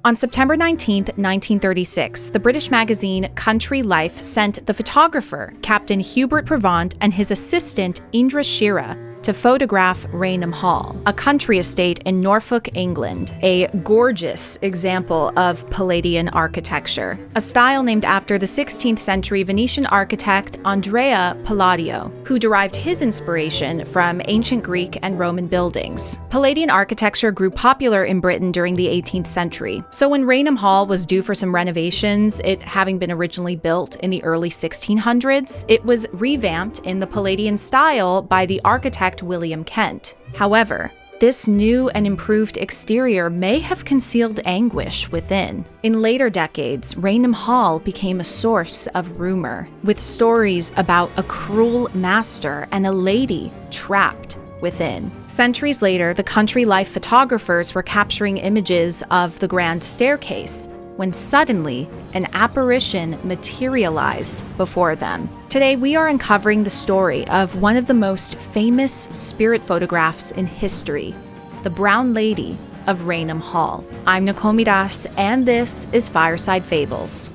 On September 19, 1936, the British magazine Country Life sent the photographer Captain Hubert Provand and his assistant Indre Shira to photograph Raynham Hall, a country estate in Norfolk, England, a gorgeous example of Palladian architecture, a style named after the 16th century Venetian architect Andrea Palladio, who derived his inspiration from ancient Greek and Roman buildings. Palladian architecture grew popular in Britain during the 18th century, so when Raynham Hall was due for some renovations, it having been originally built in the early 1600s, it was revamped in the Palladian style by the architect William Kent. However, this new and improved exterior may have concealed anguish within. In later decades, Raynham Hall became a source of rumor, with stories about a cruel master and a lady trapped within. Centuries later, the Country Life photographers were capturing images of the grand staircase when suddenly an apparition materialized before them. Today, we are uncovering the story of one of the most famous spirit photographs in history, the Brown Lady of Raynham Hall. I'm Nicole Miras, and this is Fireside Fables.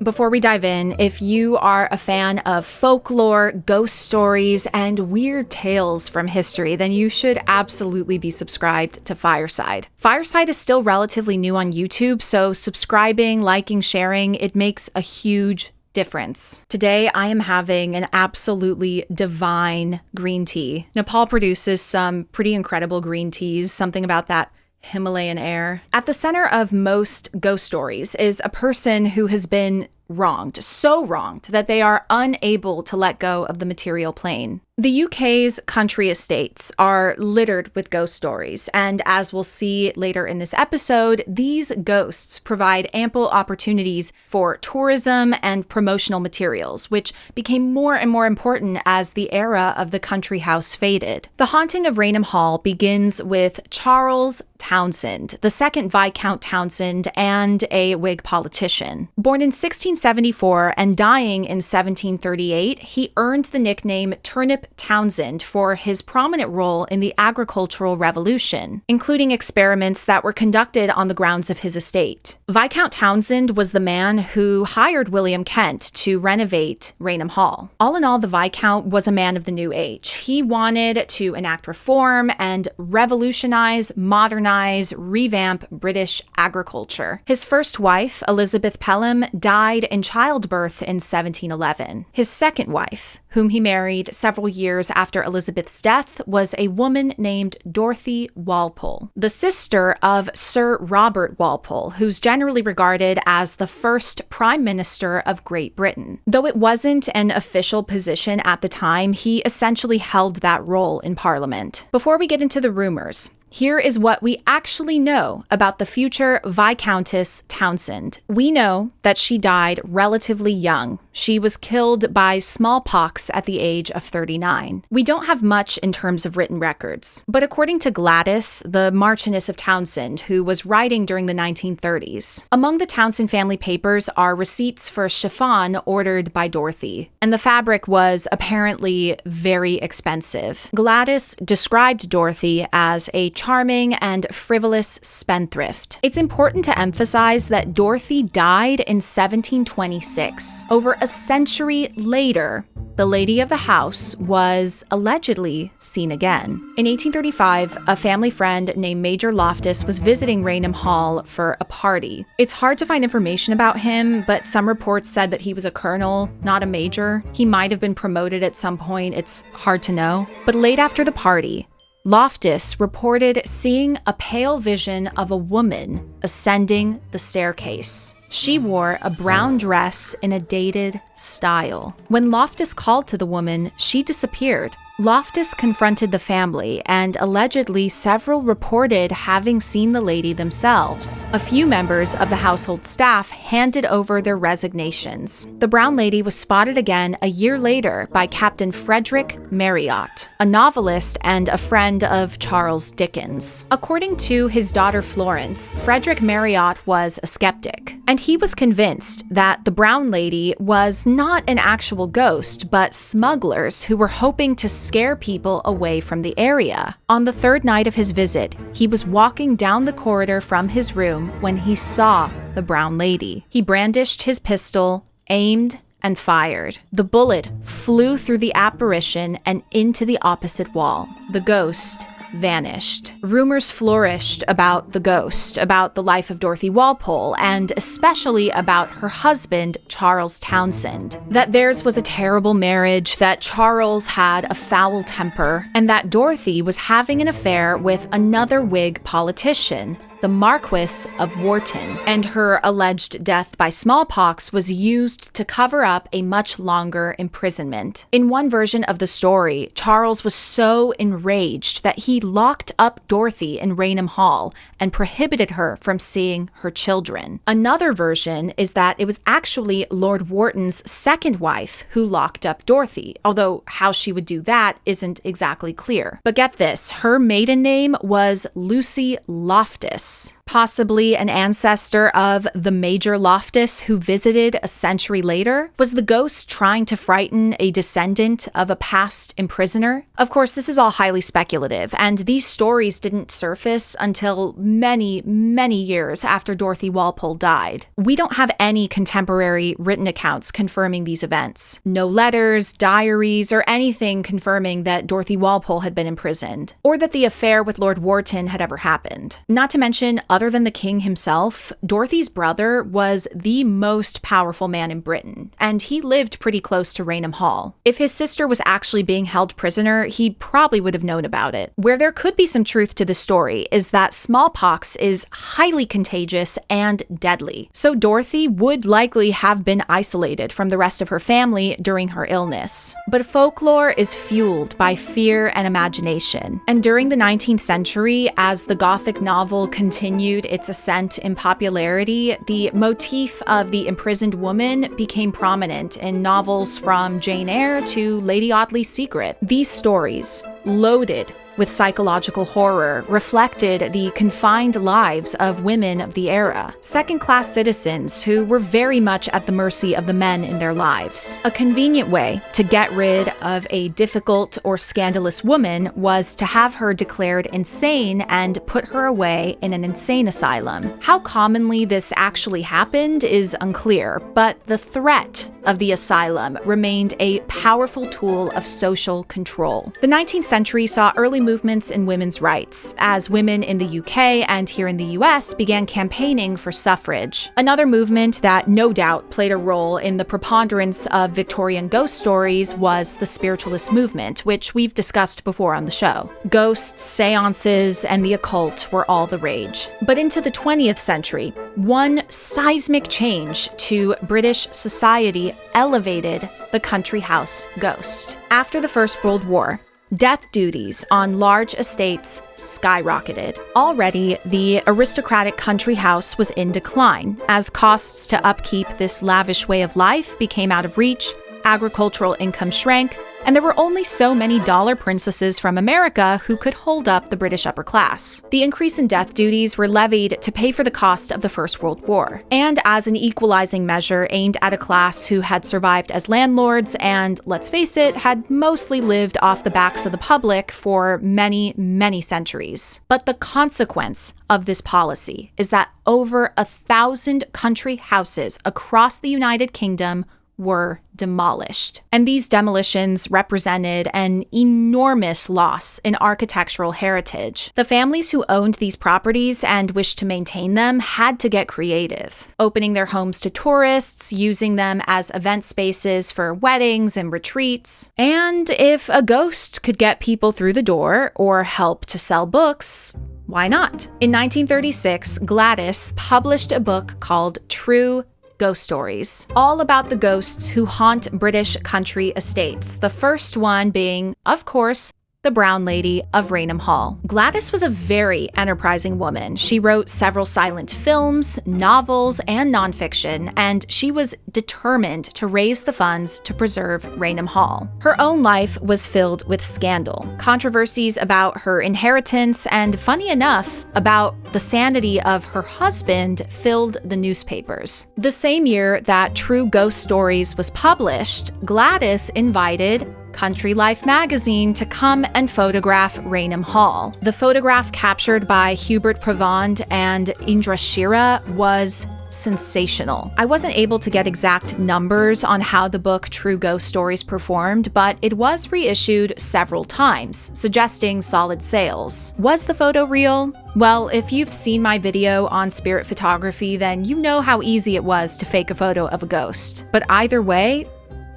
Before we dive in, if you are a fan of folklore, ghost stories, and weird tales from history, then you should absolutely be subscribed to Fireside. Fireside is still relatively new on YouTube, so subscribing, liking, sharing, it makes a huge difference. Today, I am having an absolutely divine green tea. Nepal produces some pretty incredible green teas, something about that Himalayan air. At the center of most ghost stories is a person who has been wronged, so wronged that they are unable to let go of the material plane. The UK's country estates are littered with ghost stories, and as we'll see later in this episode, these ghosts provide ample opportunities for tourism and promotional materials, which became more and more important as the era of the country house faded. The haunting of Raynham Hall begins with Charles Townshend, the second Viscount Townshend and a Whig politician. Born in 1674 and dying in 1738, he earned the nickname Turnip Townshend for his prominent role in the agricultural revolution, including experiments that were conducted on the grounds of his estate. Viscount Townshend was the man who hired William Kent to renovate Raynham Hall. All in all, the Viscount was a man of the new age. He wanted to enact reform and revolutionize, modernize, revamp British agriculture. His first wife, Elizabeth Pelham, died in childbirth in 1711. His second wife, whom he married several years after Elizabeth's death, was a woman named Dorothy Walpole, the sister of Sir Robert Walpole, who's generally regarded as the first Prime Minister of Great Britain. Though it wasn't an official position at the time, he essentially held that role in Parliament. Before we get into the rumors, here is what we actually know about the future Viscountess Townshend. We know that she died relatively young. She was killed by smallpox at the age of 39. We don't have much in terms of written records, but according to Gladys, the Marchioness of Townshend, who was writing during the 1930s, among the Townshend family papers are receipts for chiffon ordered by Dorothy, and the fabric was apparently very expensive. Gladys described Dorothy as a charming and frivolous spendthrift. It's important to emphasize that Dorothy died in 1726. Over a century later, the lady of the house was allegedly seen again. In 1835, a family friend named Major Loftus was visiting Raynham Hall for a party. It's hard to find information about him, but some reports said that he was a colonel, not a major. He might have been promoted at some point. It's hard to know. But late after the party, Loftus reported seeing a pale vision of a woman ascending the staircase. She wore a brown dress in a dated style. When Loftus called to the woman, she disappeared. Loftus confronted the family, and allegedly several reported having seen the lady themselves. A few members of the household staff handed over their resignations. The Brown Lady was spotted again a year later by Captain Frederick Marryat, a novelist and a friend of Charles Dickens. According to his daughter Florence, Frederick Marryat was a skeptic, and he was convinced that the Brown Lady was not an actual ghost, but smugglers who were hoping to scare people away from the area. On the third night of his visit, he was walking down the corridor from his room when he saw the brown lady. He brandished his pistol, aimed, and fired. The bullet flew through the apparition and into the opposite wall. The ghost vanished. Rumors flourished about the ghost, about the life of Dorothy Walpole, and especially about her husband, Charles Townshend. That theirs was a terrible marriage, that Charles had a foul temper, and that Dorothy was having an affair with another Whig politician, the Marquis of Wharton, and her alleged death by smallpox was used to cover up a much longer imprisonment. In one version of the story, Charles was so enraged that he locked up Dorothy in Raynham Hall and prohibited her from seeing her children. Another version is that it was actually Lord Wharton's second wife who locked up Dorothy, although how she would do that isn't exactly clear. But get this, her maiden name was Lucy Loftus, possibly an ancestor of the Major Loftus who visited a century later. Was the ghost trying to frighten a descendant of a past imprisoner? Of course, this is all highly speculative, and these stories didn't surface until many, many years after Dorothy Walpole died. We don't have any contemporary written accounts confirming these events. No letters, diaries, or anything confirming that Dorothy Walpole had been imprisoned, or that the affair with Lord Wharton had ever happened. Not to mention, other than the king himself, Dorothy's brother was the most powerful man in Britain, and he lived pretty close to Raynham Hall. If his sister was actually being held prisoner, he probably would have known about it. Where there could be some truth to the story is that smallpox is highly contagious and deadly, so Dorothy would likely have been isolated from the rest of her family during her illness. But folklore is fueled by fear and imagination, and during the 19th century, as the Gothic novel continued its ascent in popularity, the motif of the imprisoned woman became prominent in novels from Jane Eyre to Lady Audley's Secret. These stories, loaded with psychological horror, reflected the confined lives of women of the era, second-class citizens who were very much at the mercy of the men in their lives. A convenient way to get rid of a difficult or scandalous woman was to have her declared insane and put her away in an insane asylum. How commonly this actually happened is unclear, but the threat of the asylum remained a powerful tool of social control. The 19th century saw early movements in women's rights, as women in the UK and here in the US began campaigning for suffrage. Another movement that no doubt played a role in the preponderance of Victorian ghost stories was the spiritualist movement, which we've discussed before on the show. Ghosts, seances, and the occult were all the rage. But into the 20th century, one seismic change to British society elevated the country house ghost. After the First World War, death duties on large estates skyrocketed. Already, the aristocratic country house was in decline, as costs to upkeep this lavish way of life became out of reach, agricultural income shrank, and there were only so many dollar princesses from America who could hold up the British upper class. The increase in death duties were levied to pay for the cost of the First World War, and as an equalizing measure aimed at a class who had survived as landlords and, let's face it, had mostly lived off the backs of the public for many, many centuries. But the consequence of this policy is that over 1,000 country houses across the United Kingdom were demolished. And these demolitions represented an enormous loss in architectural heritage. The families who owned these properties and wished to maintain them had to get creative, opening their homes to tourists, using them as event spaces for weddings and retreats. And if a ghost could get people through the door or help to sell books, why not? In 1936, Gladys published a book called True Ghost Stories, all about the ghosts who haunt British country estates, the first one being, of course, the Brown Lady of Raynham Hall. Gladys was a very enterprising woman. She wrote several silent films, novels, and nonfiction, and she was determined to raise the funds to preserve Raynham Hall. Her own life was filled with scandal, controversies about her inheritance, and funny enough, about the sanity of her husband filled the newspapers. The same year that True Ghost Stories was published, Gladys invited Country Life magazine to come and photograph Raynham Hall. The photograph captured by Hubert Provand and Indre Shira was sensational. I wasn't able to get exact numbers on how the book True Ghost Stories performed, but it was reissued several times, suggesting solid sales. Was the photo real? Well, if you've seen my video on spirit photography, then you know how easy it was to fake a photo of a ghost. But either way,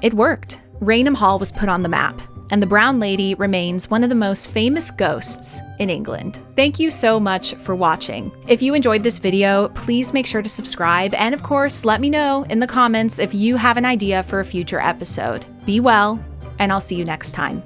it worked. Raynham Hall was put on the map, and the Brown Lady remains one of the most famous ghosts in England. Thank you so much for watching. If you enjoyed this video, please make sure to subscribe, and of course, let me know in the comments if you have an idea for a future episode. Be well, and I'll see you next time.